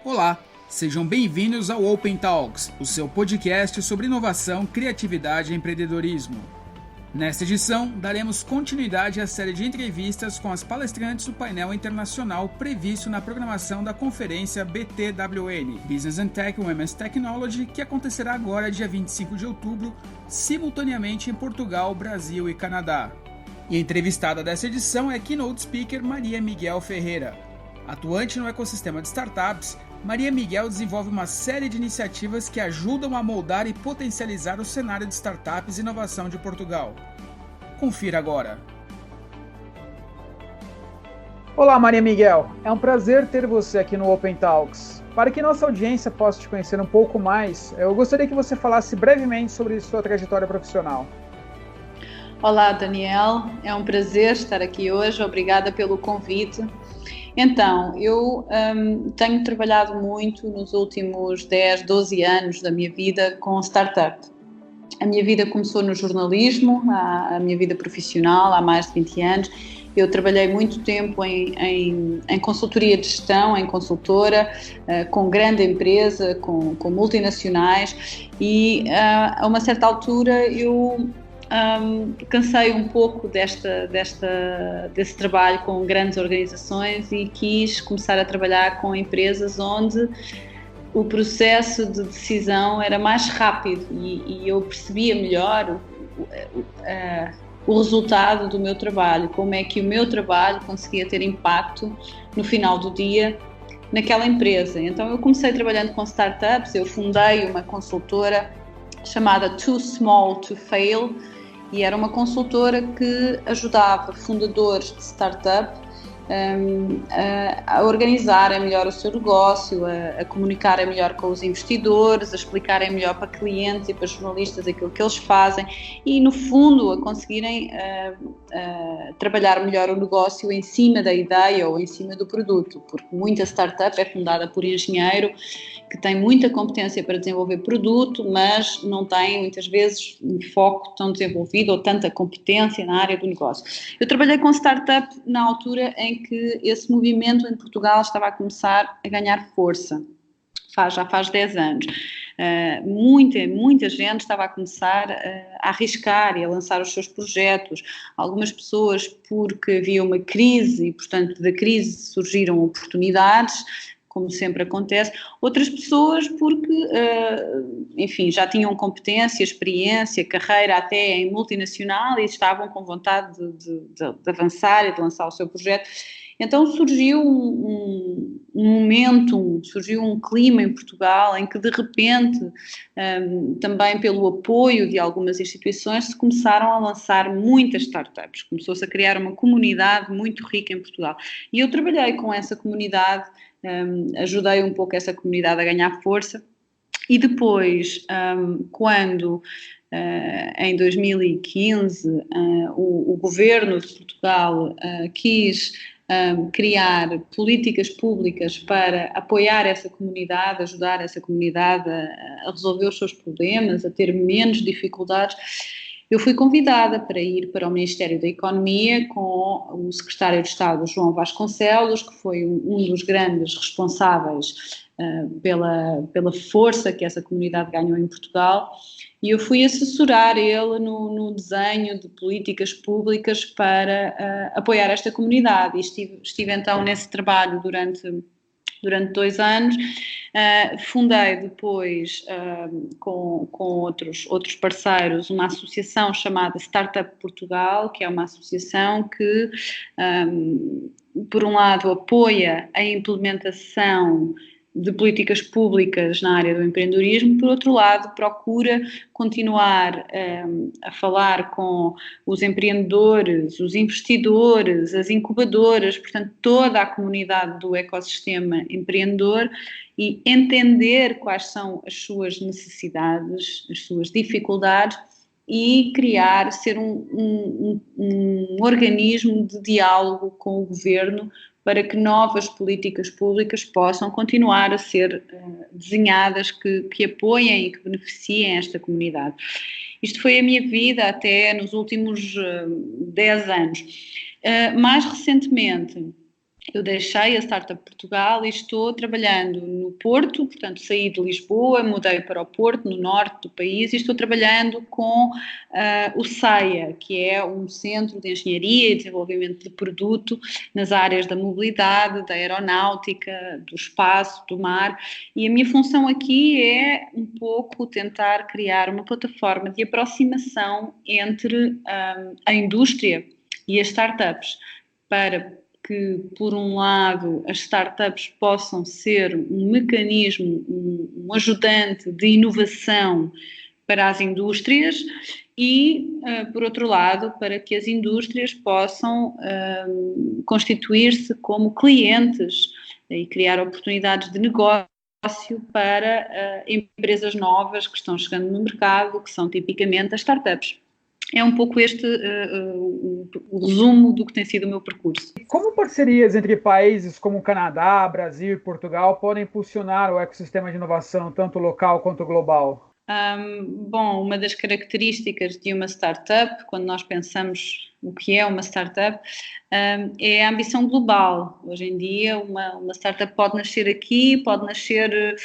Olá, sejam bem-vindos ao Open Talks, o seu podcast sobre inovação, criatividade e empreendedorismo. Nesta edição, daremos continuidade à série de entrevistas com as palestrantes do painel internacional previsto na programação da conferência BTWN, Business and Tech Women's Technology, que acontecerá agora dia 25 de outubro, simultaneamente em Portugal, Brasil e Canadá. E a entrevistada dessa edição é a Keynote Speaker Maria Miguel Ferreira. Atuante no ecossistema de startups, Maria Miguel desenvolve uma série de iniciativas que ajudam a moldar e potencializar o cenário de startups e inovação de Portugal. Confira agora. Olá, Maria Miguel. É um prazer ter você aqui no Open Talks. Para que nossa audiência possa te conhecer um pouco mais, eu gostaria que você falasse brevemente sobre sua trajetória profissional. Olá, Daniel. É um prazer estar aqui hoje. Obrigada pelo convite. Então, eu tenho trabalhado muito nos últimos 10, 12 anos da minha vida com startup. A minha vida começou no jornalismo, a minha vida profissional, há mais de 20 anos. Eu trabalhei muito tempo em consultoria de gestão, em consultora, com grande empresa, com multinacionais e a uma certa altura eu cansei um pouco desse trabalho com grandes organizações e quis começar a trabalhar com empresas onde o processo de decisão era mais rápido e eu percebia melhor o resultado do meu trabalho, como é que o meu trabalho conseguia ter impacto no final do dia naquela empresa. Então eu comecei trabalhando com startups, eu fundei uma consultora chamada Too Small to Fail, e era uma consultora que ajudava fundadores de startup a organizarem melhor o seu negócio, a comunicarem melhor com os investidores, a explicarem melhor para clientes e para jornalistas aquilo que eles fazem e, no fundo, a conseguirem trabalhar melhor o negócio em cima da ideia ou em cima do produto, porque muita startup é fundada por engenheiro que tem muita competência para desenvolver produto, mas não tem, muitas vezes, um foco tão desenvolvido ou tanta competência na área do negócio. Eu trabalhei com startup na altura em que esse movimento em Portugal estava a começar a ganhar força, já faz 10 anos. Muita gente estava a começar a arriscar e a lançar os seus projetos. Algumas pessoas porque havia uma crise e, portanto, da crise surgiram oportunidades, como sempre acontece, outras pessoas porque, enfim, já tinham competência, experiência, carreira até em multinacional e estavam com vontade de avançar e de lançar o seu projeto. Então surgiu um momento, surgiu um clima em Portugal em que de repente, também pelo apoio de algumas instituições, se começaram a lançar muitas startups, começou-se a criar uma comunidade muito rica em Portugal. E eu trabalhei com essa comunidade, ajudei um pouco essa comunidade a ganhar força e depois, quando em 2015 o governo de Portugal quis criar políticas públicas para apoiar essa comunidade, ajudar essa comunidade a resolver os seus problemas, a ter menos dificuldades, eu fui convidada para ir para o Ministério da Economia com o secretário de Estado, João Vasconcelos, que foi um dos grandes responsáveis pela força que essa comunidade ganhou em Portugal, e eu fui assessorar ele no desenho de políticas públicas para apoiar esta comunidade, e estive então nesse trabalho durante 2 anos. Fundei depois com outros parceiros uma associação chamada Startup Portugal, que é uma associação que por um lado apoia a implementação de políticas públicas na área do empreendedorismo, por outro lado procura continuar a falar com os empreendedores, os investidores, as incubadoras, portanto toda a comunidade do ecossistema empreendedor e entender quais são as suas necessidades, as suas dificuldades e ser um organismo de diálogo com o governo para que novas políticas públicas possam continuar a ser desenhadas que apoiem e que beneficiem esta comunidade. Isto foi a minha vida até nos últimos 10 anos. Mais recentemente, eu deixei a Startup Portugal e estou trabalhando no Porto, portanto saí de Lisboa, mudei para o Porto, no norte do país, e estou trabalhando com o CEIA, que é um centro de engenharia e desenvolvimento de produto nas áreas da mobilidade, da aeronáutica, do espaço, do mar, e a minha função aqui é um pouco tentar criar uma plataforma de aproximação entre a indústria e as startups, para que, por um lado, as startups possam ser um mecanismo, um ajudante de inovação para as indústrias e, por outro lado, para que as indústrias possam constituir-se como clientes e criar oportunidades de negócio para empresas novas que estão chegando no mercado, que são tipicamente as startups. É um pouco este o resumo do que tem sido o meu percurso. Como parcerias entre países como o Canadá, Brasil e Portugal podem impulsionar o ecossistema de inovação, tanto local quanto global? Bom, uma das características de uma startup, quando nós pensamos o que é uma startup, é a ambição global. Hoje em dia, uma startup pode nascer aqui, pode nascer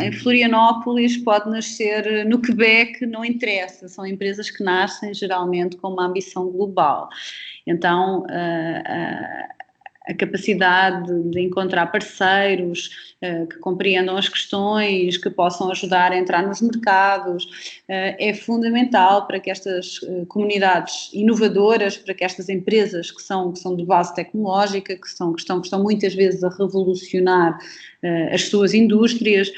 em Florianópolis, pode nascer no Quebec, não interessa. São empresas que nascem geralmente com uma ambição global. Então, a capacidade de encontrar parceiros que compreendam as questões, que possam ajudar a entrar nos mercados, é fundamental para que estas comunidades inovadoras, para que estas empresas que são de base tecnológica, que estão muitas vezes a revolucionar as suas indústrias,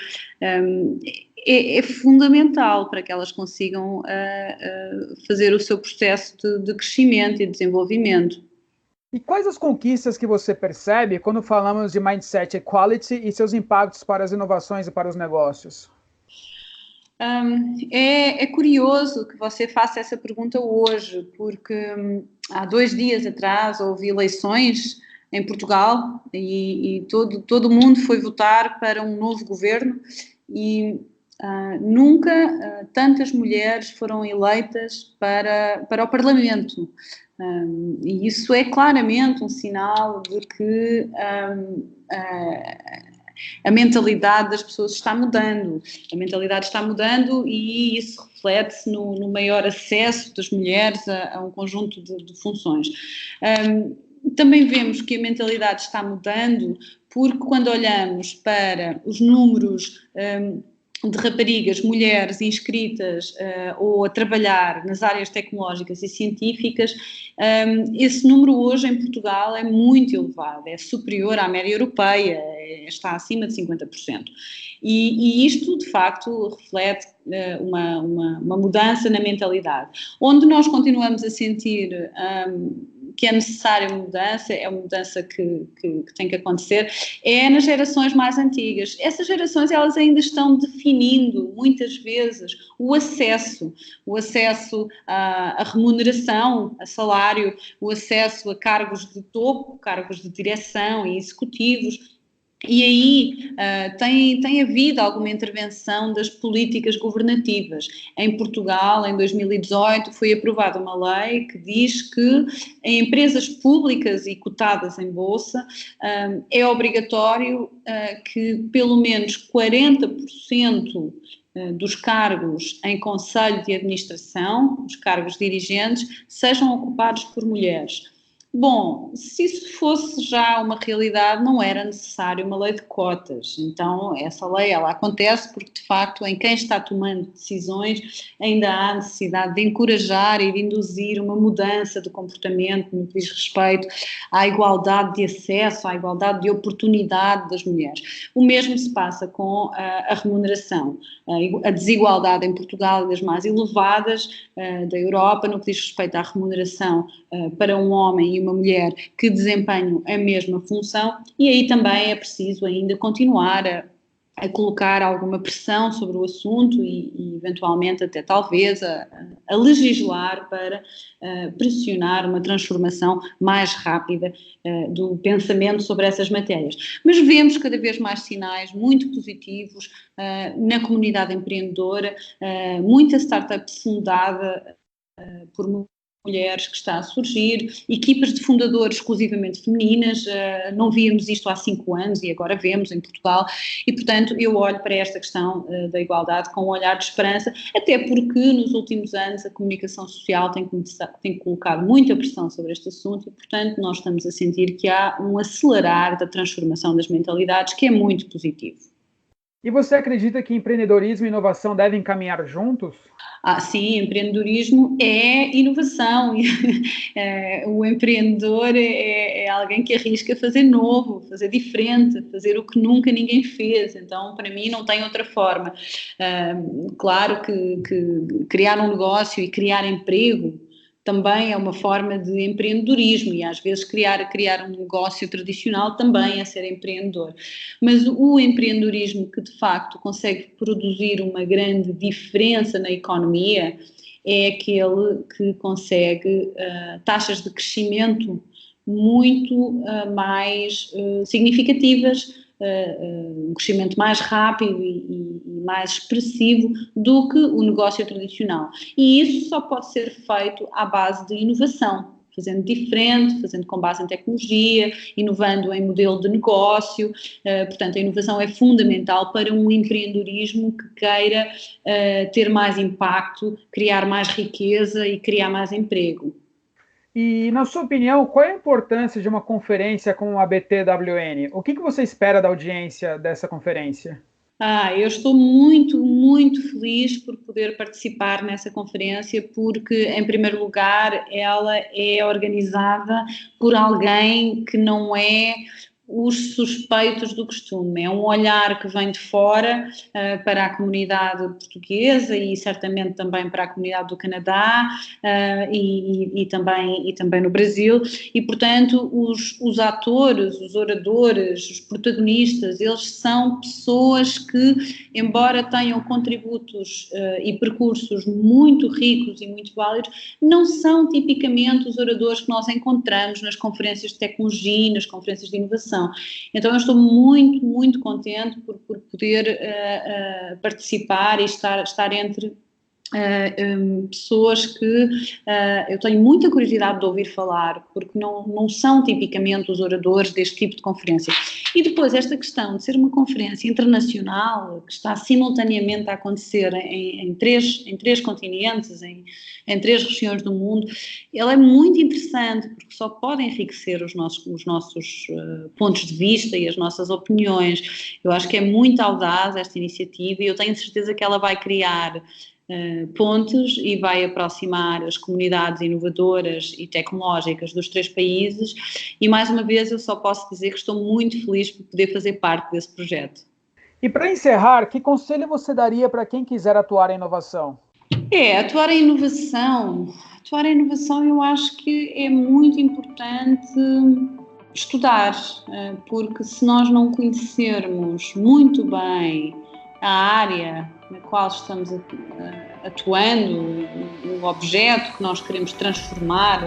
é fundamental para que elas consigam fazer o seu processo de crescimento e desenvolvimento. E quais as conquistas que você percebe quando falamos de Mindset Equality e seus impactos para as inovações e para os negócios? É curioso que você faça essa pergunta hoje, porque há 2 dias atrás houve eleições em Portugal e todo mundo foi votar para um novo governo e nunca tantas mulheres foram eleitas para o Parlamento. E isso é claramente um sinal de que a mentalidade das pessoas está mudando. A mentalidade está mudando e isso reflete-se no maior acesso das mulheres a um conjunto de funções. Também vemos que a mentalidade está mudando porque quando olhamos para os números de raparigas, mulheres inscritas ou a trabalhar nas áreas tecnológicas e científicas, esse número hoje em Portugal é muito elevado, é superior à média europeia, está acima de 50%. E isto, de facto, reflete uma mudança na mentalidade. Onde nós continuamos a sentir que é necessária mudança, é uma mudança que tem que acontecer, é nas gerações mais antigas. Essas gerações, elas ainda estão definindo, muitas vezes, o acesso à remuneração, a salário, o acesso a cargos de topo, cargos de direção e executivos. E aí tem havido alguma intervenção das políticas governativas. Em Portugal, em 2018, foi aprovada uma lei que diz que em empresas públicas e cotadas em bolsa é obrigatório que pelo menos 40% dos cargos em conselho de administração, os cargos dirigentes, sejam ocupados por mulheres. Bom, se isso fosse já uma realidade, não era necessário uma lei de cotas. Então, essa lei, ela acontece porque, de facto, em quem está tomando decisões, ainda há necessidade de encorajar e de induzir uma mudança de comportamento no que diz respeito à igualdade de acesso, à igualdade de oportunidade das mulheres. O mesmo se passa com a remuneração. A desigualdade em Portugal é das mais elevadas da Europa no que diz respeito à remuneração para um homem e uma mulher que desempenham a mesma função, e aí também é preciso ainda continuar a colocar alguma pressão sobre o assunto e eventualmente até talvez a legislar para pressionar uma transformação mais rápida do pensamento sobre essas matérias. Mas vemos cada vez mais sinais muito positivos na comunidade empreendedora, muita startup fundada por mulheres que está a surgir, equipas de fundadores exclusivamente femininas, não víamos isto há 5 anos e agora vemos em Portugal, e portanto eu olho para esta questão da igualdade com um olhar de esperança, até porque nos últimos anos a comunicação social tem colocado muita pressão sobre este assunto e portanto nós estamos a sentir que há um acelerar da transformação das mentalidades que é muito positivo. E você acredita que empreendedorismo e inovação devem caminhar juntos? Sim, empreendedorismo é inovação. O empreendedor é alguém que arrisca fazer novo, fazer diferente, fazer o que nunca ninguém fez. Então, para mim, não tem outra forma. Claro que criar um negócio e criar emprego também é uma forma de empreendedorismo e às vezes criar um negócio tradicional também é ser empreendedor. Mas o empreendedorismo que de facto consegue produzir uma grande diferença na economia é aquele que consegue taxas de crescimento muito mais significativas, um crescimento mais rápido e mais expressivo do que o negócio tradicional. E isso só pode ser feito à base de inovação, fazendo diferente, fazendo com base em tecnologia, inovando em modelo de negócio. Portanto, a inovação é fundamental para um empreendedorismo que queira ter mais impacto, criar mais riqueza e criar mais emprego. E, na sua opinião, qual é a importância de uma conferência como a BTWN? O que você espera da audiência dessa conferência? Eu estou muito, muito feliz por poder participar nessa conferência, porque, em primeiro lugar, ela é organizada por alguém que não é os suspeitos do costume. É um olhar que vem de fora para a comunidade portuguesa e certamente também para a comunidade do Canadá e também no Brasil e, portanto, os atores, os oradores, os protagonistas, eles são pessoas que, embora tenham contributos e percursos muito ricos e muito válidos, não são tipicamente os oradores que nós encontramos nas conferências de tecnologia, nas conferências de inovação. Então eu estou muito, muito contente por poder participar e estar entre pessoas que eu tenho muita curiosidade de ouvir falar, porque não são tipicamente os oradores deste tipo de conferência. E depois esta questão de ser uma conferência internacional, que está simultaneamente a acontecer em três continentes, em 3 regiões do mundo, ela é muito interessante, porque só pode enriquecer os nossos pontos de vista e as nossas opiniões. Eu acho que é muito audaz esta iniciativa e eu tenho certeza que ela vai criar pontes e vai aproximar as comunidades inovadoras e tecnológicas dos 3 países e, mais uma vez, eu só posso dizer que estou muito feliz por poder fazer parte desse projeto. E para encerrar, que conselho você daria para quem quiser atuar em inovação? Atuar em inovação eu acho que é muito importante estudar, porque se nós não conhecermos muito bem a área na qual estamos atuando, o objeto que nós queremos transformar,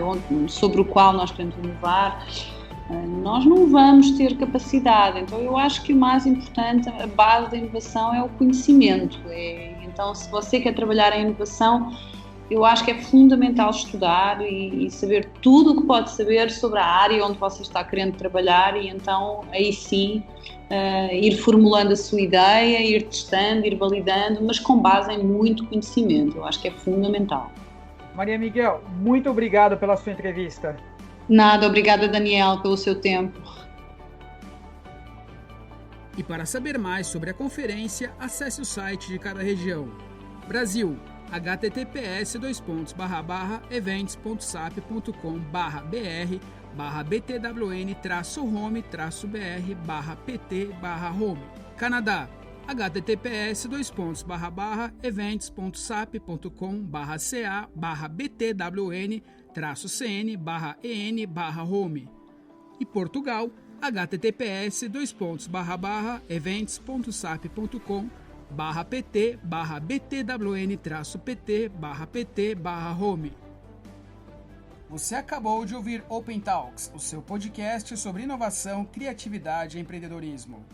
sobre o qual nós queremos inovar, nós não vamos ter capacidade. Então eu acho que o mais importante, a base da inovação é o conhecimento. Então se você quer trabalhar em inovação, eu acho que é fundamental estudar e saber tudo o que pode saber sobre a área onde você está querendo trabalhar e então aí sim ir formulando a sua ideia, ir testando, ir validando, mas com base em muito conhecimento. Eu acho que é fundamental. Maria Miguel, muito obrigado pela sua entrevista. Nada, obrigada Daniel pelo seu tempo. E para saber mais sobre a conferência, acesse o site de cada região. Brasil, https://events.sap.com/br/btwn-home-br/pt/home. Canadá, https://events.sap.com/ca/btwn-cn/en/home. E Portugal, https://events.sap.com/pt/btwn-pt/pt/home. Você acabou de ouvir Open Talks, o seu podcast sobre inovação, criatividade e empreendedorismo.